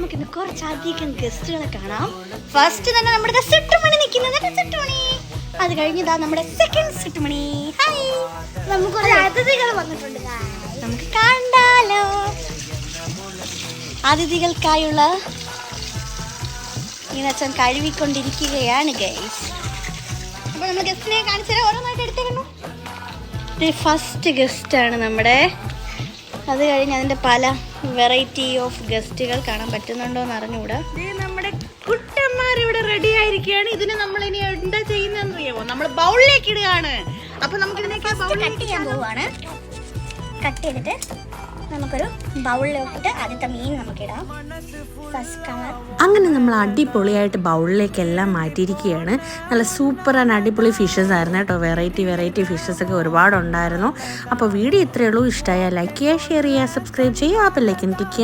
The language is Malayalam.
നമുക്കിന്ന് കുറച്ചധികം ഗസ്റ്റുകളെ കാണാം. ഫസ്റ്റ് തന്നെ നമ്മുടെ സിട്ടുമണി നിൽക്കുന്നത്. സിട്ടുമണി, അത് കഴിഞ്ഞതാ നമ്മുടെ സെക്കൻഡ് സിട്ടുമണി. ഹായ്, നമുക്കൊരു അതിഥികൾ വന്നിട്ടുണ്ട്. നമുക്ക് കണ്ടാലോ. അതിഥികൾക്കായുള്ള ഇനച്ചൻ കഴുകിക്കൊണ്ടിരിക്കുകയാണ് ഗൈസ്. അപ്പോൾ നമ്മൾ ഗസ്റ്റിനെ കാണിച്ചാൽ ഓരോന്നായിട്ട് എടുത്തേക്കുന്നു. ഫസ്റ്റ് ഗസ്റ്റാണ് നമ്മുടെ. അത് കഴിഞ്ഞ് അതിൻ്റെ പല വെറൈറ്റി ഓഫ് ഗസ്റ്റുകൾ കാണാൻ പറ്റുന്നുണ്ടോ എന്ന് അറിഞ്ഞുകൂടാ. നമ്മുടെ കുട്ടന്മാർ ഇവിടെ റെഡി ആയിരിക്കുകയാണ്. ഇതിന് നമ്മൾ ഇനി എന്താ ചെയ്യുന്നതെന്ന് അറിയാമോ? നമ്മൾ ബൗളിലേക്ക് ഇടുകയാണ്. അപ്പൊ നമുക്ക് ഇതിനൊക്കെ കട്ട് ചെയ്യാൻ പോവുകയാണ്. കട്ട് ചെയ്തിട്ട് നമുക്കൊരു ബൗളിലോട്ട് ആദ്യത്തെ മീൻ നമുക്കിടാം. First colour. അങ്ങനെ നമ്മൾ അടിപൊളിയായിട്ട് ബൗളിലേക്കെല്ലാം മാറ്റിയിരിക്കുകയാണ്. നല്ല സൂപ്പർ ആൻഡ് അടിപൊളി ഫിഷസ് ആയിരുന്നു കേട്ടോ. വെറൈറ്റി ഫിഷസ് ഒക്കെ ഒരുപാടുണ്ടായിരുന്നു. അപ്പോൾ വീഡിയോ ഇത്രയേ ഉള്ളൂ. ഇഷ്ടമായാൽ ലൈക്ക് ചെയ്യുക, ഷെയർ ചെയ്യുക, സബ്സ്ക്രൈബ് ചെയ്യുക, ബെൽ ഐക്കൺ ക്ലിക്ക് ചെയ്യുക.